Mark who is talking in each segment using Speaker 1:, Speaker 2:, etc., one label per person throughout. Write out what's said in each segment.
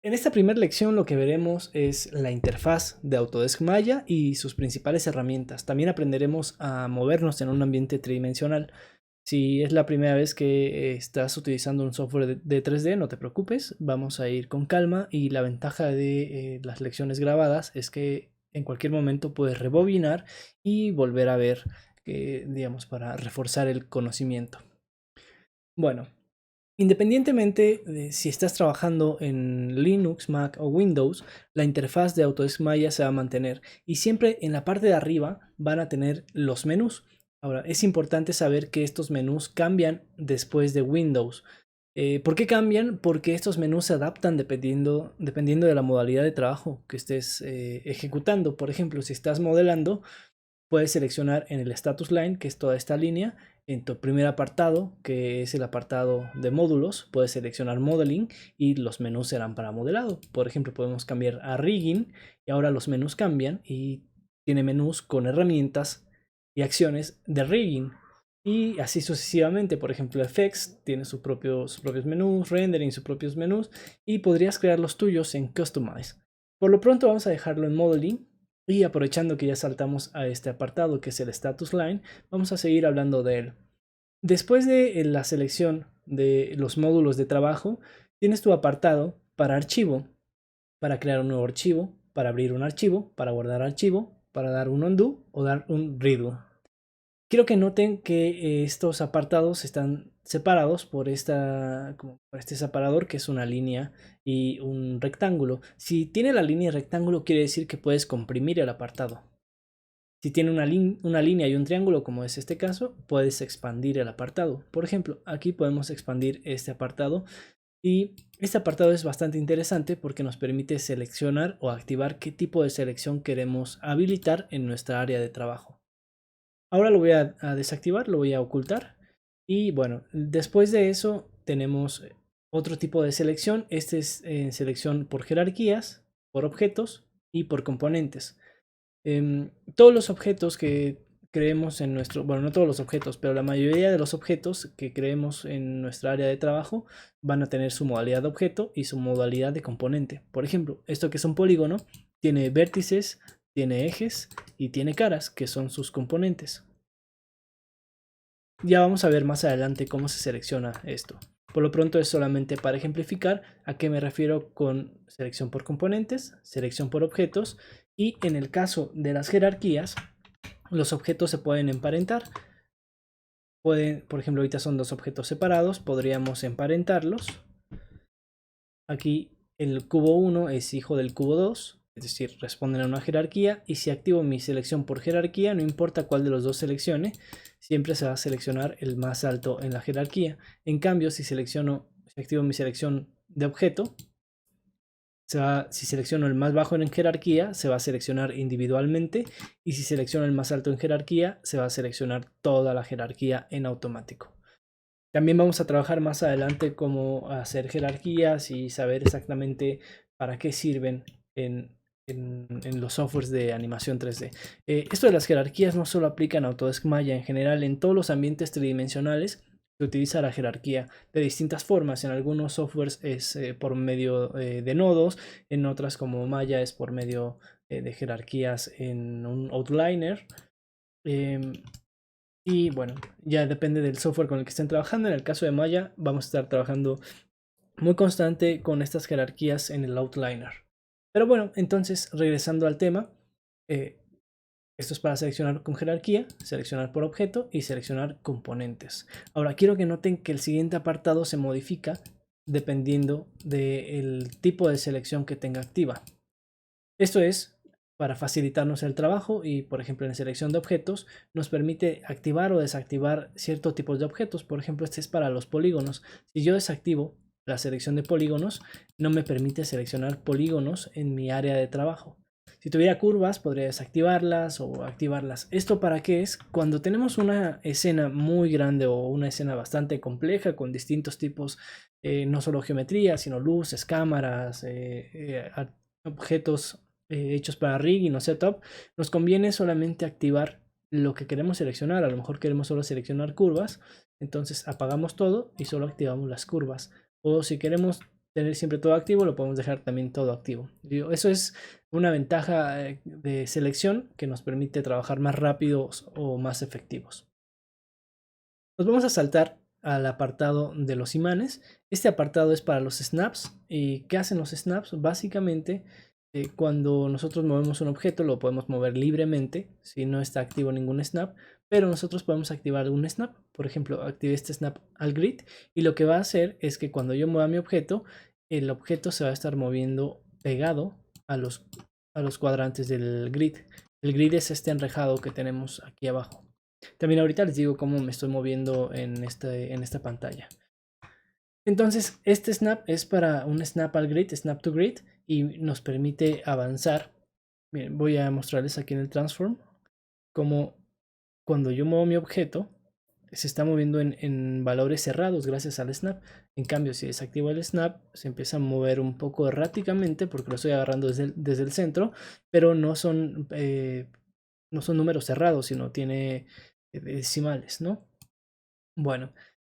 Speaker 1: En esta primera lección lo que veremos es la interfaz de Autodesk Maya y sus principales herramientas. También aprenderemos a movernos en un ambiente tridimensional. Si es la primera vez que estás utilizando un software de 3D, no te preocupes, vamos a ir con calma y la ventaja de las lecciones grabadas es que en cualquier momento puedes rebobinar y volver a ver, digamos, para reforzar el conocimiento. Bueno, independientemente de si estás trabajando en Linux, Mac o Windows, la interfaz de Autodesk Maya se va a mantener y siempre en la parte de arriba van a tener los menús. Ahora, es importante saber que estos menús cambian después de Windows. ¿Por qué cambian? Porque estos menús se adaptan dependiendo de la modalidad de trabajo que estés ejecutando. Por ejemplo, si estás modelando, puedes seleccionar en el status line, que es toda esta línea, en tu primer apartado, que es el apartado de módulos, puedes seleccionar modeling y los menús serán para modelado. Por ejemplo, podemos cambiar a rigging y ahora los menús cambian y tiene menús con herramientas y acciones de rigging. Y así sucesivamente, por ejemplo, Effects tiene sus propios menús, Rendering sus propios menús y podrías crear los tuyos en Customize. Por lo pronto vamos a dejarlo en Modeling. Y aprovechando que ya saltamos a este apartado que es el status line, vamos a seguir hablando de él. Después de la selección de los módulos de trabajo, tienes tu apartado para archivo, para crear un nuevo archivo, para abrir un archivo, para guardar archivo, para dar un undo o dar un redo. Quiero que noten que estos apartados están separados por este separador que es una línea y un rectángulo. Si tiene la línea y rectángulo quiere decir que puedes comprimir el apartado. Si tiene una línea y un triángulo, como es este caso, puedes expandir el apartado. Por ejemplo, aquí podemos expandir este apartado y este apartado es bastante interesante porque nos permite seleccionar o activar qué tipo de selección queremos habilitar en nuestra área de trabajo. Ahora lo voy a desactivar, lo voy a ocultar. Y bueno, después de eso tenemos otro tipo de selección. Este es selección por jerarquías, por objetos y por componentes. Todos los objetos que creemos en nuestro, bueno, no todos los objetos, pero la mayoría de los objetos que creemos en nuestra área de trabajo van a tener su modalidad de objeto y su modalidad de componente. Por ejemplo, esto que es un polígono tiene vértices, tiene ejes y tiene caras, que son sus componentes. Ya vamos a ver más adelante cómo se selecciona esto. Por lo pronto es solamente para ejemplificar a qué me refiero con selección por componentes, selección por objetos y en el caso de las jerarquías, los objetos se pueden emparentar. Por ejemplo, ahorita son dos objetos separados, podríamos emparentarlos. Aquí el cubo 1 es hijo del cubo 2, es decir, responden a una jerarquía. Y si activo mi selección por jerarquía, no importa cuál de los dos seleccione, siempre se va a seleccionar el más alto en la jerarquía. En cambio, si activo mi selección de objeto, si selecciono el más bajo en jerarquía, se va a seleccionar individualmente. Y si selecciono el más alto en jerarquía, se va a seleccionar toda la jerarquía en automático. También vamos a trabajar más adelante cómo hacer jerarquías y saber exactamente para qué sirven en los softwares de animación 3D. Esto de las jerarquías no solo aplica en Autodesk Maya, en general en todos los ambientes tridimensionales se utiliza la jerarquía de distintas formas. En algunos softwares es por medio de nodos, en otras como Maya es por medio de jerarquías en un outliner. Y bueno, ya depende del software con el que estén trabajando. En el caso de Maya, vamos a estar trabajando muy constante con estas jerarquías en el outliner. Pero bueno, entonces regresando al tema, esto es para seleccionar con jerarquía, seleccionar por objeto y seleccionar componentes. Ahora quiero que noten que el siguiente apartado se modifica dependiendo del tipo de selección que tenga activa. Esto es para facilitarnos el trabajo y, por ejemplo, en selección de objetos nos permite activar o desactivar ciertos tipos de objetos. Por ejemplo, este es para los polígonos. Si yo desactivo la selección de polígonos, no me permite seleccionar polígonos en mi área de trabajo. Si tuviera curvas, podría desactivarlas o activarlas. ¿Esto para qué es? Cuando tenemos una escena muy grande o una escena bastante compleja con distintos tipos, no solo geometría, sino luces, cámaras, objetos hechos para rigging o setup, nos conviene solamente activar lo que queremos seleccionar. A lo mejor queremos solo seleccionar curvas, entonces apagamos todo y solo activamos las curvas. O si queremos tener siempre todo activo, lo podemos dejar también todo activo. Eso es una ventaja de selección que nos permite trabajar más rápidos o más efectivos. Nos vamos a saltar al apartado de los imanes. Este apartado es para los snaps. ¿Y qué hacen los snaps? Básicamente, cuando nosotros movemos un objeto, lo podemos mover libremente si no está activo ningún snap, pero nosotros podemos activar un snap. Por ejemplo, activé este snap al grid y lo que va a hacer es que cuando yo mueva mi objeto, el objeto se va a estar moviendo pegado a los cuadrantes del grid. El grid es este enrejado que tenemos aquí abajo. También ahorita les digo cómo me estoy moviendo en esta pantalla. Entonces, este snap es para un snap al grid, snap to grid, y nos permite avanzar. Miren, voy a mostrarles aquí en el transform cómo cuando yo muevo mi objeto se está moviendo en valores cerrados gracias al snap. En cambio, si desactivo el snap, se empieza a mover un poco erráticamente porque lo estoy agarrando desde el centro, pero no son números cerrados, sino tiene decimales, ¿no? Bueno,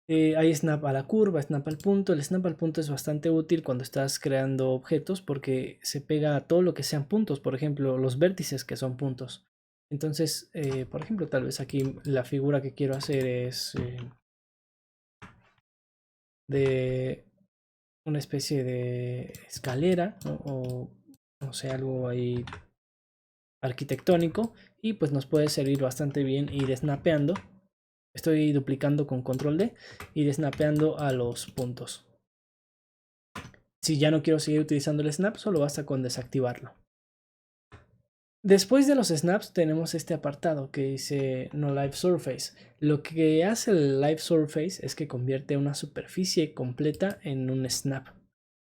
Speaker 1: hay snap a la curva, snap al punto. El snap al punto es bastante útil cuando estás creando objetos porque se pega a todo lo que sean puntos, por ejemplo, los vértices que son puntos. Entonces, por ejemplo, tal vez aquí la figura que quiero hacer es de una especie de escalera, ¿no? O no sé, algo ahí arquitectónico, y pues nos puede servir bastante bien ir snapeando. Estoy duplicando con control D, ir snapeando a los puntos. Si ya no quiero seguir utilizando el snap, solo basta con desactivarlo. Después de los snaps tenemos este apartado que dice No Live Surface. Lo que hace el Live Surface es que convierte una superficie completa en un snap.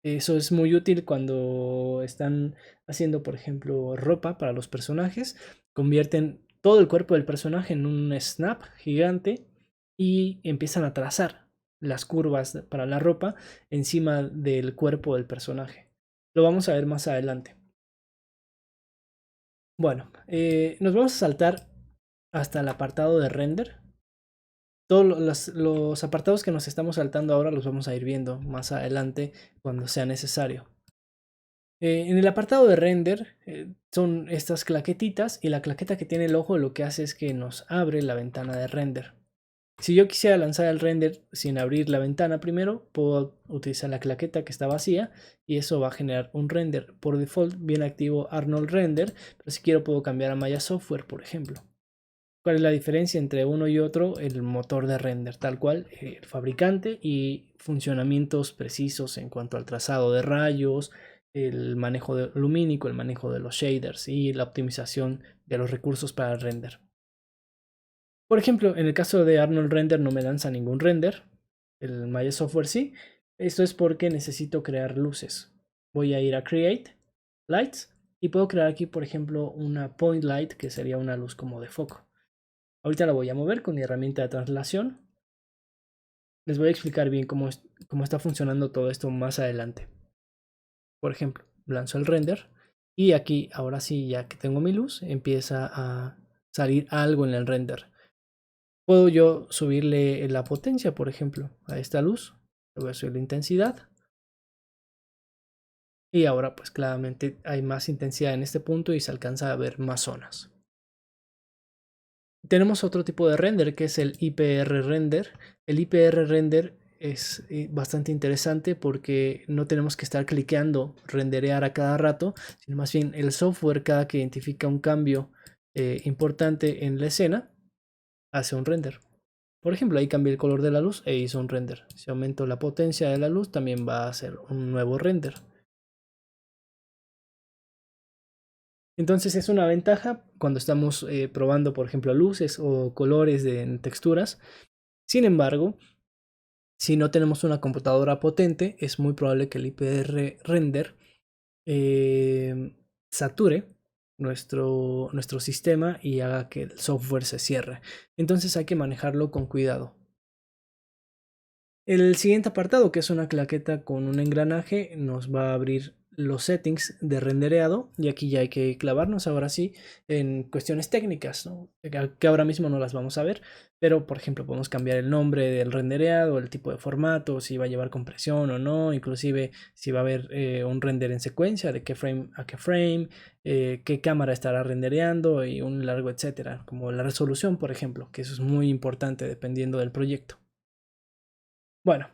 Speaker 1: Eso es muy útil cuando están haciendo, por ejemplo, ropa para los personajes. Convierten todo el cuerpo del personaje en un snap gigante y empiezan a trazar las curvas para la ropa encima del cuerpo del personaje. Lo vamos a ver más adelante. Bueno, nos vamos a saltar hasta el apartado de render. Todos los apartados que nos estamos saltando ahora los vamos a ir viendo más adelante cuando sea necesario. En el apartado de render son estas claquetitas, y la claqueta que tiene el ojo lo que hace es que nos abre la ventana de render. Si yo quisiera lanzar el render sin abrir la ventana primero, puedo utilizar la claqueta que está vacía y eso va a generar un render. Por default viene activo Arnold Render, pero si quiero puedo cambiar a Maya Software, por ejemplo. ¿Cuál es la diferencia entre uno y otro? El motor de render, tal cual, el fabricante, y funcionamientos precisos en cuanto al trazado de rayos, el manejo lumínico, el manejo de los shaders y la optimización de los recursos para el render. Por ejemplo, en el caso de Arnold Render no me lanza ningún render, el Maya Software sí. Esto es porque necesito crear luces. Voy a ir a Create, Lights, y puedo crear aquí, por ejemplo, una Point Light, que sería una luz como de foco. Ahorita la voy a mover con mi herramienta de traslación. Les voy a explicar bien cómo está funcionando todo esto más adelante. Por ejemplo, lanzo el render y aquí, ahora sí, ya que tengo mi luz, empieza a salir algo en el render. Puedo yo subirle la potencia, por ejemplo, a esta luz. Le voy a subir la intensidad. Y ahora pues claramente hay más intensidad en este punto y se alcanza a ver más zonas. Tenemos otro tipo de render que es el IPR render. El IPR render es bastante interesante porque no tenemos que estar cliqueando renderear a cada rato, sino más bien el software, cada que identifica un cambio importante en la escena, hace un render. Por ejemplo, ahí cambié el color de la luz e hizo un render. Si aumento la potencia de la luz, también va a hacer un nuevo render. Entonces es una ventaja cuando estamos probando, por ejemplo, luces o colores en texturas. Sin embargo, si no tenemos una computadora potente, es muy probable que el IPR render sature nuestro sistema y haga que el software se cierre. Entonces hay que manejarlo con cuidado. El siguiente apartado, que es una claqueta con un engranaje, nos va a abrir los settings de rendereado, y aquí ya hay que clavarnos ahora sí en cuestiones técnicas, ¿no? Que ahora mismo no las vamos a ver, pero por ejemplo podemos cambiar el nombre del rendereado, el tipo de formato, si va a llevar compresión o no, inclusive si va a haber un render en secuencia, de qué frame a qué frame, qué cámara estará rendereando y un largo etcétera, como la resolución por ejemplo, que eso es muy importante dependiendo del proyecto. Bueno,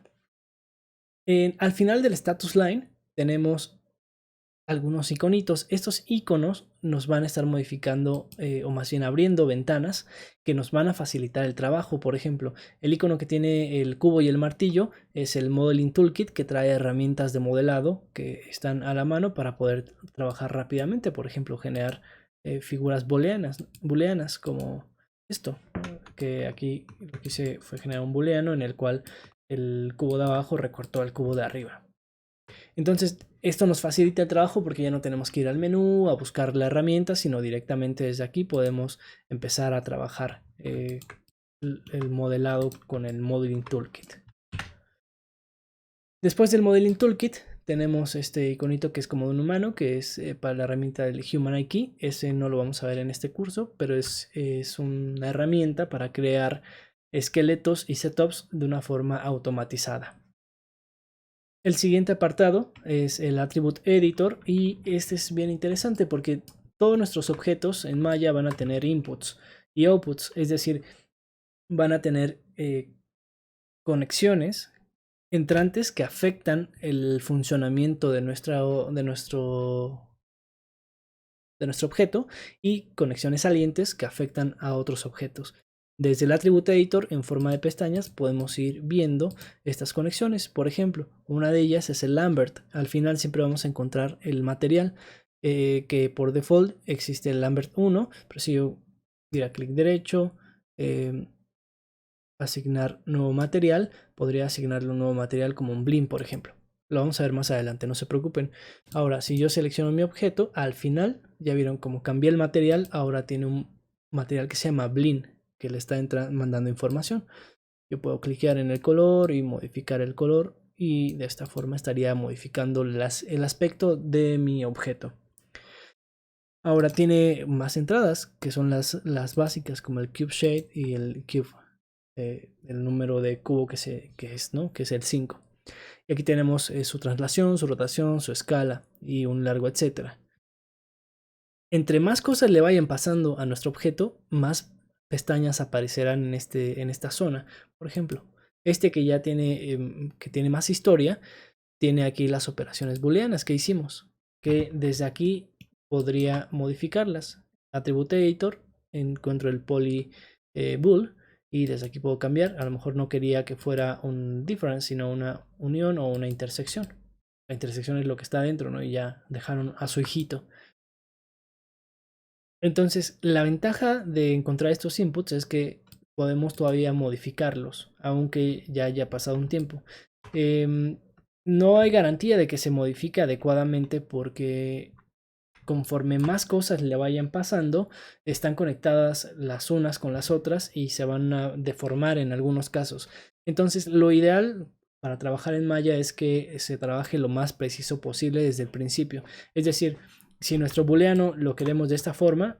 Speaker 1: al final del status line tenemos algunos iconitos. Estos iconos nos van a estar modificando o más bien abriendo ventanas que nos van a facilitar el trabajo. Por ejemplo, el icono que tiene el cubo y el martillo es el Modeling Toolkit, que trae herramientas de modelado que están a la mano para poder trabajar rápidamente. Por ejemplo, generar figuras booleanas como esto, que aquí lo que hice fue generar un booleano en el cual el cubo de abajo recortó al cubo de arriba. Entonces, esto nos facilita el trabajo porque ya no tenemos que ir al menú a buscar la herramienta, sino directamente desde aquí podemos empezar a trabajar el modelado con el Modeling Toolkit. Después del Modeling Toolkit tenemos este iconito que es como de un humano, que es para la herramienta del Human IK. Ese no lo vamos a ver en este curso, pero es una herramienta para crear esqueletos y setups de una forma automatizada. El siguiente apartado es el Attribute Editor, y este es bien interesante porque todos nuestros objetos en Maya van a tener inputs y outputs, es decir, van a tener conexiones entrantes que afectan el funcionamiento de nuestro objeto, y conexiones salientes que afectan a otros objetos. Desde el Attribute Editor en forma de pestañas podemos ir viendo estas conexiones. Por ejemplo, una de ellas es el Lambert. Al final siempre vamos a encontrar el material que por default existe el Lambert 1, pero si yo diera clic derecho, asignar nuevo material, podría asignarle un nuevo material como un Blin, por ejemplo. Lo vamos a ver más adelante, no se preocupen. Ahora, si yo selecciono mi objeto, al final, ya vieron cómo cambié el material, ahora tiene un material que se llama Blin, que le está mandando información. Yo puedo cliquear en el color y modificar el color, y de esta forma estaría modificando el aspecto de mi objeto. Ahora tiene más entradas, que son las básicas, como el Cube Shade y el Cube, el número de cubo que es, ¿no? Que es el 5. Y aquí tenemos su traslación, su rotación, su escala y un largo, etcétera. Entre más cosas le vayan pasando a nuestro objeto, más pestañas aparecerán en esta zona. Por ejemplo, este que ya tiene más historia, tiene aquí las operaciones booleanas que hicimos, que desde aquí podría modificarlas. Attribute Editor, encuentro el poly bool, y desde aquí puedo cambiar. A lo mejor no quería que fuera un difference, sino una unión o una intersección. La intersección es lo que está adentro, ¿no? Y ya dejaron a su hijito. Entonces, la ventaja de encontrar estos inputs es que podemos todavía modificarlos, aunque ya haya pasado un tiempo. No hay garantía de que se modifique adecuadamente, porque conforme más cosas le vayan pasando, están conectadas las unas con las otras y se van a deformar en algunos casos. Entonces, lo ideal para trabajar en Maya es que se trabaje lo más preciso posible desde el principio. Es decir, si nuestro booleano lo queremos de esta forma,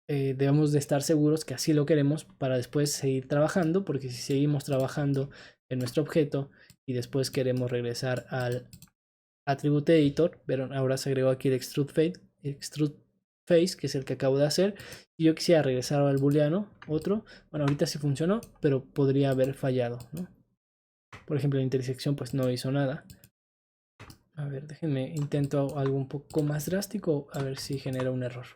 Speaker 1: debemos de estar seguros que así lo queremos para después seguir trabajando, porque si seguimos trabajando en nuestro objeto y después queremos regresar al Attribute Editor, pero ahora se agregó aquí el Extrude Face, que es el que acabo de hacer, y yo quisiera regresar al booleano, otro, bueno, ahorita sí funcionó, pero podría haber fallado, ¿no? Por ejemplo, la intersección pues no hizo nada. A ver, déjenme, intento algo un poco más drástico, a ver si genera un error.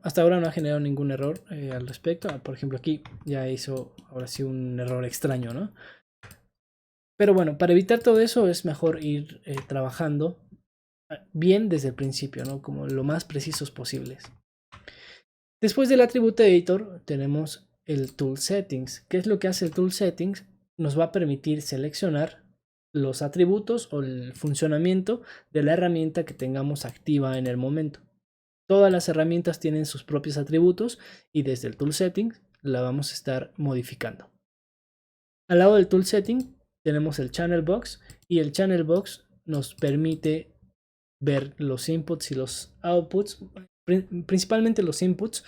Speaker 1: Hasta ahora no ha generado ningún error al respecto. Por ejemplo, aquí ya hizo ahora sí un error extraño, ¿no? Pero bueno, para evitar todo eso es mejor ir trabajando bien desde el principio, ¿no? Como lo más precisos posibles. Después del Attribute Editor tenemos el Tool Settings. ¿Qué es lo que hace el Tool Settings? Nos va a permitir seleccionar los atributos o el funcionamiento de la herramienta que tengamos activa en el momento. Todas las herramientas tienen sus propios atributos y desde el Tool Settings la vamos a estar modificando. Al lado del Tool Setting tenemos el Channel Box y el Channel Box nos permite ver los inputs y los outputs, principalmente los inputs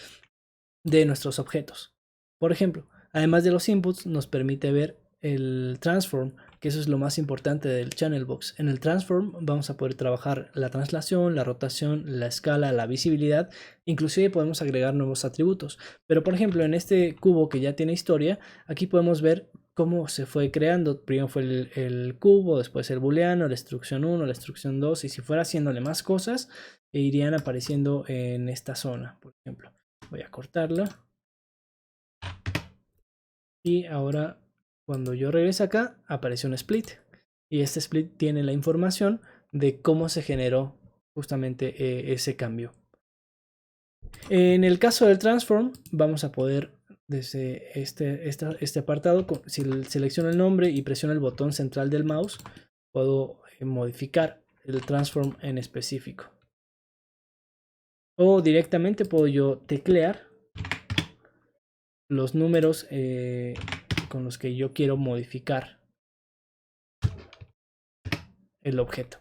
Speaker 1: de nuestros objetos. Por ejemplo, además de los inputs, nos permite ver el transform, que eso es lo más importante del Channel Box. En el transform vamos a poder trabajar la translación, la rotación, la escala, la visibilidad, inclusive podemos agregar nuevos atributos. Pero por ejemplo, en este cubo que ya tiene historia, aquí podemos ver cómo se fue creando. Primero fue el cubo, después el booleano, la instrucción 1, la instrucción 2, y si fuera haciéndole más cosas, irían apareciendo en esta zona. Por ejemplo, voy a cortarla. Y ahora, cuando yo regrese acá, aparece un split. Y este split tiene la información de cómo se generó justamente ese cambio. En el caso del transform, vamos a poder, desde este apartado, si selecciono el nombre y presiono el botón central del mouse, puedo modificar el transform en específico. O directamente puedo yo teclear los números con los que yo quiero modificar el objeto.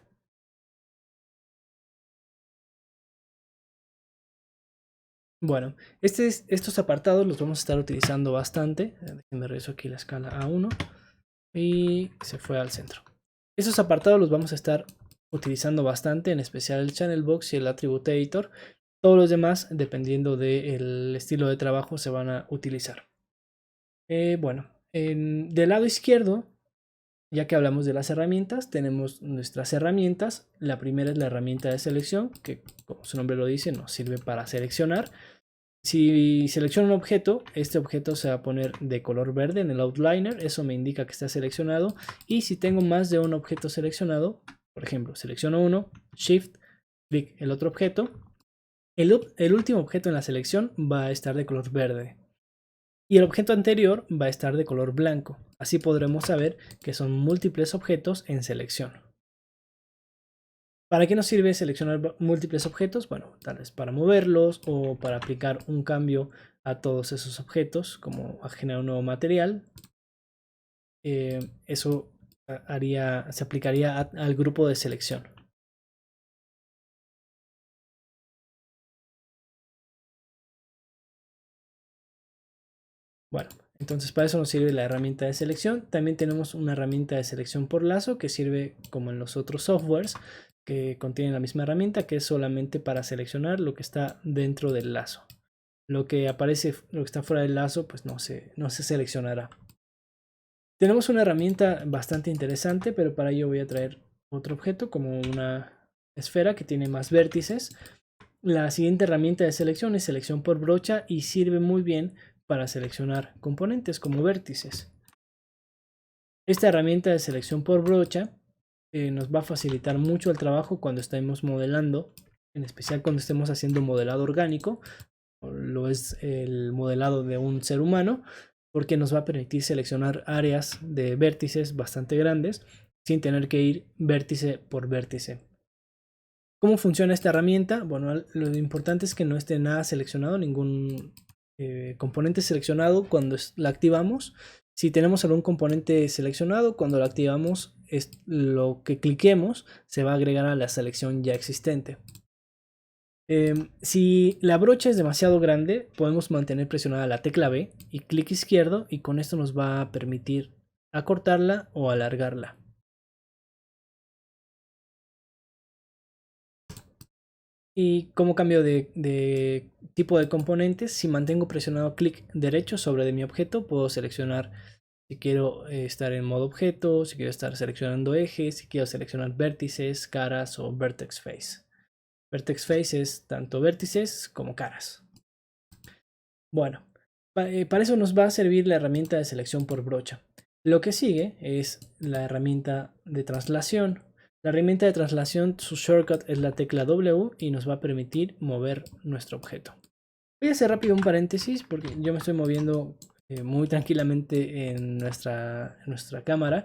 Speaker 1: Bueno, estos apartados los vamos a estar utilizando bastante. Déjenme regreso aquí la escala a 1 y se fue al centro. Estos apartados los vamos a estar utilizando bastante, en especial el Channel Box y el Attribute Editor. Todos los demás, dependiendo del estilo de trabajo, se van a utilizar. Bueno, del lado izquierdo, ya que hablamos de las herramientas, tenemos nuestras herramientas. La primera es la herramienta de selección, que como su nombre lo dice, nos sirve para seleccionar. Si selecciono un objeto, este objeto se va a poner de color verde en el outliner, eso me indica que está seleccionado. Y si tengo más de un objeto seleccionado, por ejemplo, selecciono uno, Shift, clic el otro objeto, el último objeto en la selección va a estar de color verde. Y el objeto anterior va a estar de color blanco. Así podremos saber que son múltiples objetos en selección. ¿Para qué nos sirve seleccionar múltiples objetos? Bueno, tal vez para moverlos o para aplicar un cambio a todos esos objetos, como a generar un nuevo material. Eso se aplicaría al grupo de selección. Bueno, entonces para eso nos sirve la herramienta de selección. También tenemos una herramienta de selección por lazo que sirve como en los otros softwares que contienen la misma herramienta, que es solamente para seleccionar lo que está dentro del lazo. Lo que aparece, lo que está fuera del lazo, pues no se seleccionará. Tenemos una herramienta bastante interesante, pero para ello voy a traer otro objeto como una esfera que tiene más vértices. La siguiente herramienta de selección es selección por brocha y sirve muy bien para seleccionar componentes como vértices. Esta herramienta de selección por brocha nos va a facilitar mucho el trabajo cuando estemos modelando, en especial cuando estemos haciendo modelado orgánico, lo es el modelado de un ser humano, porque nos va a permitir seleccionar áreas de vértices bastante grandes sin tener que ir vértice por vértice. ¿Cómo funciona esta herramienta? Bueno, lo importante es que no esté nada seleccionado, ningún componente seleccionado cuando la activamos. Si tenemos algún componente seleccionado, cuando lo activamos, lo que cliquemos se va a agregar a la selección ya existente. Si la brocha es demasiado grande, podemos mantener presionada la tecla B y clic izquierdo, y con esto nos va a permitir acortarla o alargarla. Y como cambio de tipo de componentes, si mantengo presionado clic derecho sobre de mi objeto, puedo seleccionar si quiero estar en modo objeto, si quiero estar seleccionando ejes, si quiero seleccionar vértices, caras o vertex face. Vertex face es tanto vértices como caras. Bueno, para eso nos va a servir la herramienta de selección por brocha. Lo que sigue es la herramienta de traslación. La herramienta de traslación, su shortcut es la tecla W y nos va a permitir mover nuestro objeto. Voy a hacer rápido un paréntesis porque yo me estoy moviendo muy tranquilamente en nuestra cámara,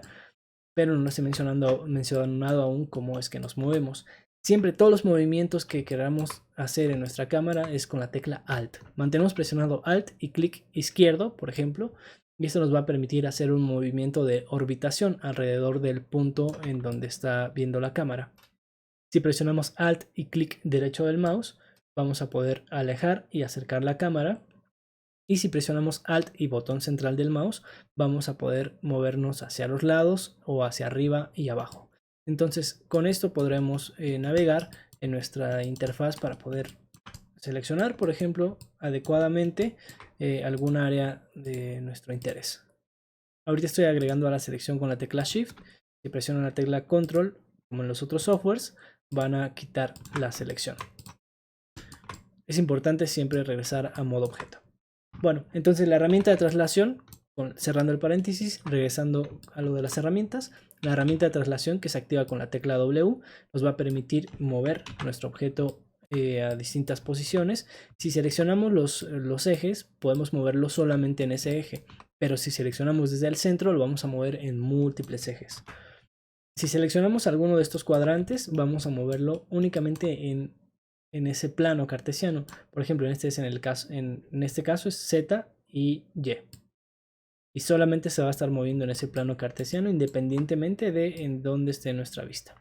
Speaker 1: pero no estoy mencionado aún cómo es que nos movemos. Siempre todos los movimientos que queramos hacer en nuestra cámara es con la tecla Alt. Mantenemos presionado Alt y clic izquierdo, por ejemplo, y esto nos va a permitir hacer un movimiento de orbitación alrededor del punto en donde está viendo la cámara. Si presionamos Alt y clic derecho del mouse, vamos a poder alejar y acercar la cámara. Y si presionamos Alt y botón central del mouse, vamos a poder movernos hacia los lados o hacia arriba y abajo. Entonces, con esto podremos navegar en nuestra interfaz para poder seleccionar, por ejemplo, adecuadamente algún área de nuestro interés. Ahorita estoy agregando a la selección con la tecla Shift. Si presiono la tecla Control, como en los otros softwares, van a quitar la selección. Es importante siempre regresar a modo objeto. Bueno, entonces la herramienta de traslación, cerrando el paréntesis, regresando a lo de las herramientas, la herramienta de traslación que se activa con la tecla W nos va a permitir mover nuestro objeto a distintas posiciones. Si seleccionamos los ejes, podemos moverlo solamente en ese eje, pero si seleccionamos desde el centro, lo vamos a mover en múltiples ejes. Si seleccionamos alguno de estos cuadrantes, vamos a moverlo únicamente en ese plano cartesiano. Por ejemplo, en este caso es Z y Y. Y solamente se va a estar moviendo en ese plano cartesiano independientemente de en dónde esté nuestra vista.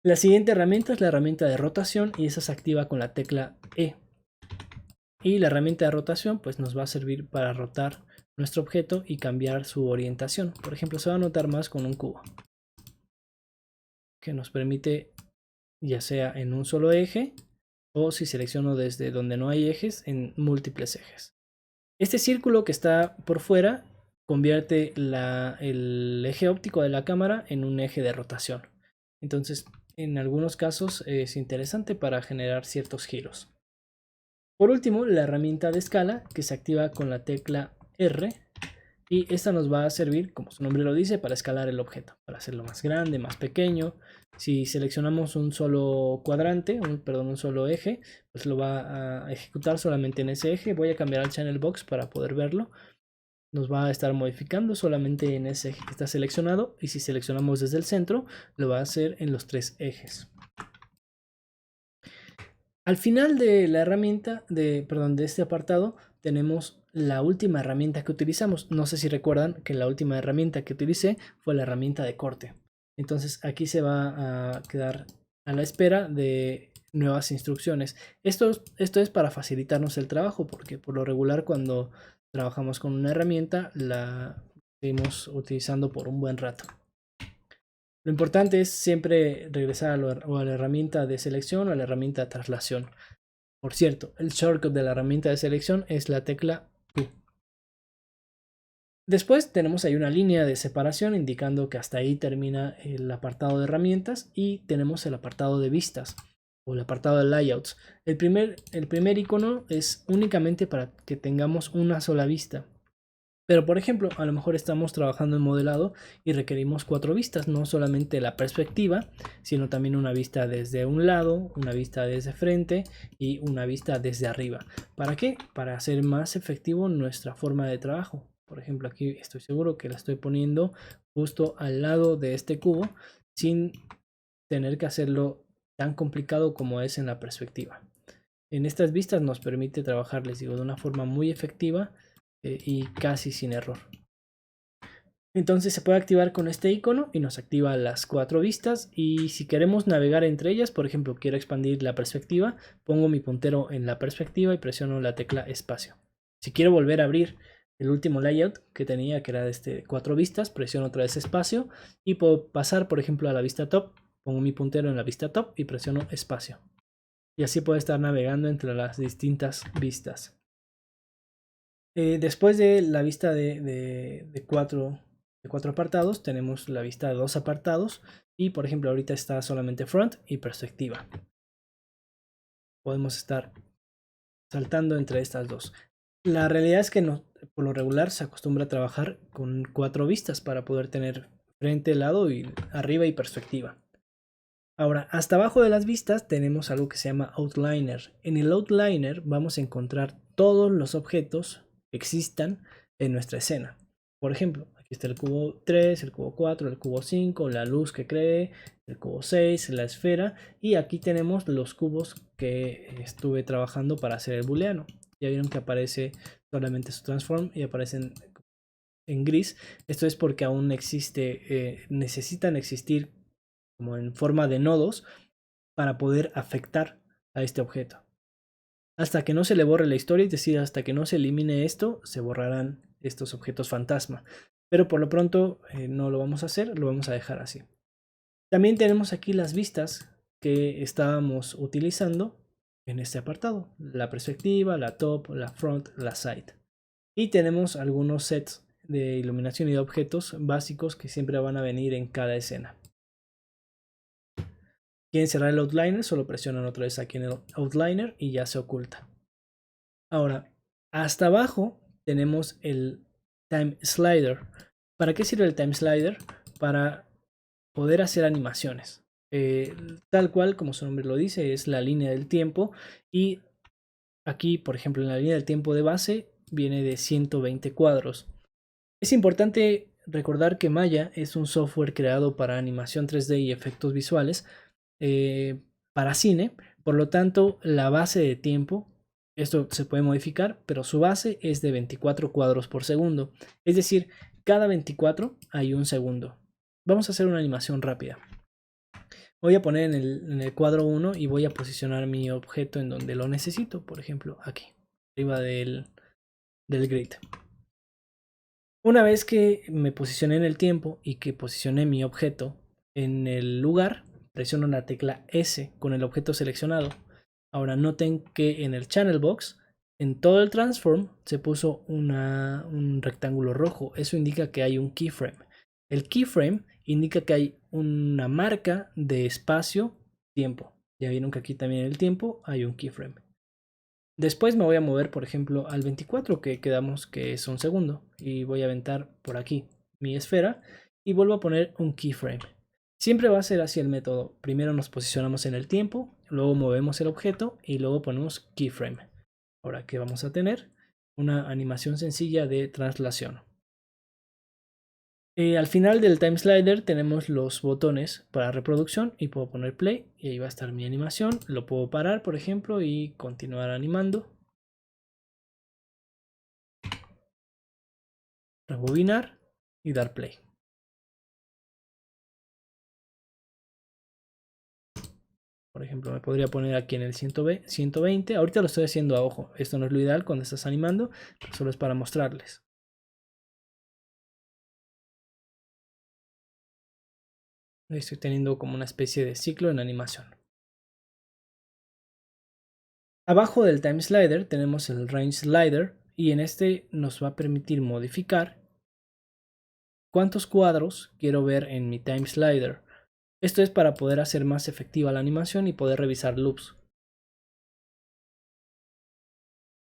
Speaker 1: La siguiente herramienta es la herramienta de rotación y esa se activa con la tecla E. Y la herramienta de rotación pues nos va a servir para rotar nuestro objeto y cambiar su orientación. Por ejemplo, se va a notar más con un cubo, que nos permite ya sea en un solo eje o si selecciono desde donde no hay ejes en múltiples ejes. Este círculo que está por fuera convierte el eje óptico de la cámara en un eje de rotación. Entonces, en algunos casos es interesante para generar ciertos giros. Por último, la herramienta de escala que se activa con la tecla R. Y esta nos va a servir, como su nombre lo dice, para escalar el objeto, para hacerlo más grande, más pequeño. Si seleccionamos un solo cuadrante, un solo eje, pues lo va a ejecutar solamente en ese eje. Voy a cambiar al channel box para poder verlo. Nos va a estar modificando solamente en ese eje que está seleccionado. Y si seleccionamos desde el centro, lo va a hacer en los tres ejes. Al final de la herramienta, de este apartado, tenemos la última herramienta que utilizamos. No sé si recuerdan que la última herramienta que utilicé fue la herramienta de corte. Entonces aquí se va a quedar a la espera de nuevas instrucciones. Esto es para facilitarnos el trabajo, porque por lo regular cuando trabajamos con una herramienta la seguimos utilizando por un buen rato. Lo importante es siempre regresar a la herramienta de selección o a la herramienta de traslación. Por cierto, el shortcut de la herramienta de selección es la tecla Q. Después tenemos ahí una línea de separación indicando que hasta ahí termina el apartado de herramientas y tenemos el apartado de vistas o el apartado de layouts. El primer icono es únicamente para que tengamos una sola vista. Pero por ejemplo, a lo mejor estamos trabajando en modelado y requerimos 4 vistas, no solamente la perspectiva, sino también una vista desde un lado, una vista desde frente y una vista desde arriba. ¿Para qué? Para hacer más efectivo nuestra forma de trabajo. Por ejemplo, aquí estoy seguro que la estoy poniendo justo al lado de este cubo sin tener que hacerlo tan complicado como es en la perspectiva. En estas vistas nos permite trabajar, les digo, de una forma muy efectiva y casi sin error. Entonces se puede activar con este icono y nos activa las 4 vistas, y si queremos navegar entre ellas, por ejemplo quiero expandir la perspectiva, pongo mi puntero en la perspectiva y presiono la tecla espacio. Si quiero volver a abrir el último layout que tenía, que era de 4 vistas, presiono otra vez espacio y puedo pasar por ejemplo a la vista top, pongo mi puntero en la vista top y presiono espacio. Y así puedo estar navegando entre las distintas vistas. Después de la vista de cuatro apartados, tenemos la vista de 2 apartados. Y por ejemplo, ahorita está solamente front y perspectiva. Podemos estar saltando entre estas dos. La realidad es que por lo regular se acostumbra a trabajar con 4 vistas para poder tener frente, lado y arriba y perspectiva. Ahora, hasta abajo de las vistas tenemos algo que se llama Outliner. En el Outliner vamos a encontrar todos los objetos que existan en nuestra escena. Por ejemplo, aquí Aquí está el cubo 3, el cubo 4, el cubo 5, la luz que cree, el cubo 6, la esfera. Y aquí tenemos los cubos que estuve trabajando para hacer el booleano. Ya vieron que aparece solamente su transform y aparecen en gris. Esto es porque aún existe, necesitan existir como en forma de nodos para poder afectar a este objeto. Hasta que no se le borre la historia, es decir, hasta que no se elimine esto, se borrarán estos objetos fantasma. Pero por lo pronto no lo vamos a hacer, lo vamos a dejar así. También tenemos aquí las vistas que estábamos utilizando en este apartado. La perspectiva, la top, la front, la side. Y tenemos algunos sets de iluminación y de objetos básicos que siempre van a venir en cada escena. Quieren cerrar el outliner, solo presionan otra vez aquí en el outliner y ya se oculta. Ahora, hasta abajo tenemos el time slider. ¿Para qué sirve el time slider? Para poder hacer animaciones. Tal cual como su nombre lo dice, es la línea del tiempo. Y aquí, por ejemplo, en la línea del tiempo de base viene de 120 cuadros. Es importante recordar que Maya es un software creado para animación 3D y efectos visuales para cine. Por lo tanto, la base de tiempo, esto se puede modificar, pero su base es de 24 cuadros por segundo. Es decir, cada 24 hay un segundo. Vamos a hacer una animación rápida. Voy a poner en el cuadro 1 y voy a posicionar mi objeto en donde lo necesito. Por ejemplo, aquí, arriba del grid. Una vez que me posicioné en el tiempo y que posicioné mi objeto en el lugar, presiono la tecla S con el objeto seleccionado. Ahora noten que en el channel box, en todo el transform, se puso un rectángulo rojo. Eso indica que hay un keyframe. El keyframe indica que hay una marca de espacio-tiempo. Ya vieron que aquí también en el tiempo hay un keyframe. Después me voy a mover, por ejemplo, al 24, que quedamos que es un segundo. Y voy a aventar por aquí mi esfera y vuelvo a poner un keyframe. Siempre va a ser así el método. Primero nos posicionamos en el tiempo, luego movemos el objeto y luego ponemos keyframe. Ahora, ¿qué vamos a tener? Una animación sencilla de traslación. Al final del time slider tenemos los botones para reproducción y puedo poner play y ahí va a estar mi animación. Lo puedo parar, por ejemplo, y continuar animando. Rebobinar y dar play. Por ejemplo, me podría poner aquí en el 120. Ahorita lo estoy haciendo a ojo. Esto no es lo ideal cuando estás animando, pero solo es para mostrarles. Estoy teniendo como una especie de ciclo en animación. Abajo del time slider tenemos el range slider y en este nos va a permitir modificar cuántos cuadros quiero ver en mi time slider. Esto es para poder hacer más efectiva la animación y poder revisar loops.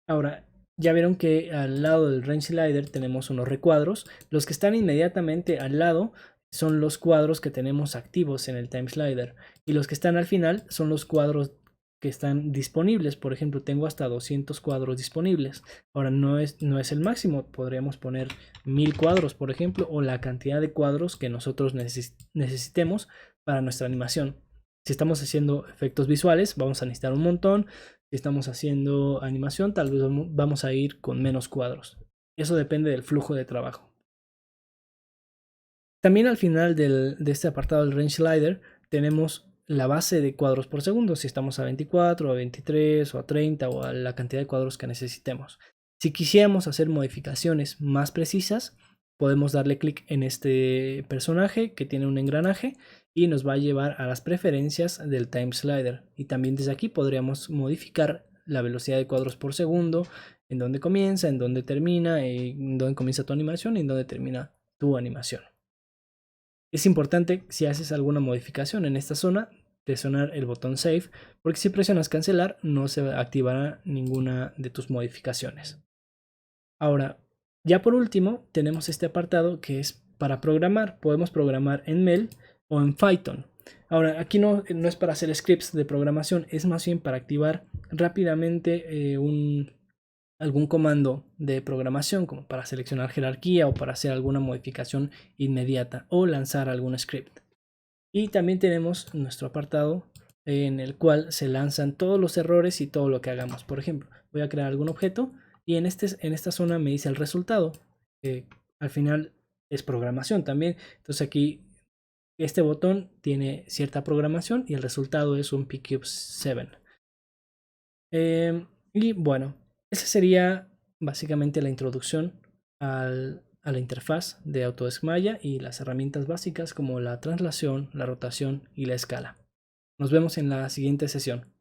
Speaker 1: Ahora, ya vieron que al lado del range slider tenemos unos recuadros. Los que están inmediatamente al lado son los cuadros que tenemos activos en el time slider. Y los que están al final son los cuadros que están disponibles. Por ejemplo, tengo hasta 200 cuadros disponibles. Ahora no es el máximo. Podríamos poner 1000 cuadros, por ejemplo, o la cantidad de cuadros que nosotros necesitemos para nuestra animación. Si estamos haciendo efectos visuales, vamos a necesitar un montón. Si estamos haciendo animación, tal vez vamos a ir con menos cuadros. Eso depende del flujo de trabajo. También al final de este apartado del range slider tenemos la base de cuadros por segundo, si estamos a 24, a 23 o a 30 o a la cantidad de cuadros que necesitemos. Si quisiéramos hacer modificaciones más precisas, podemos darle clic en este personaje que tiene un engranaje y nos va a llevar a las preferencias del time slider. Y también desde aquí podríamos modificar la velocidad de cuadros por segundo, en dónde comienza, en dónde termina, en dónde comienza tu animación y en dónde termina tu animación. Es importante si haces alguna modificación en esta zona presionar el botón Save, porque si presionas cancelar no se activará ninguna de tus modificaciones. Ahora, ya por último tenemos este apartado que es para programar. Podemos programar en Mel o en Python. Ahora, aquí no es para hacer scripts de programación, es más bien para activar rápidamente un algún comando de programación como para seleccionar jerarquía o para hacer alguna modificación inmediata o lanzar algún script. Y también tenemos nuestro apartado en el cual se lanzan todos los errores y todo lo que hagamos. Por ejemplo, voy a crear algún objeto y en esta zona me dice el resultado. Al final es programación también. Entonces aquí este botón tiene cierta programación y el resultado es un pCube 7. Y bueno, esa sería básicamente la introducción a la interfaz de Autodesk Maya y las herramientas básicas como la traslación, la rotación y la escala. Nos vemos en la siguiente sesión.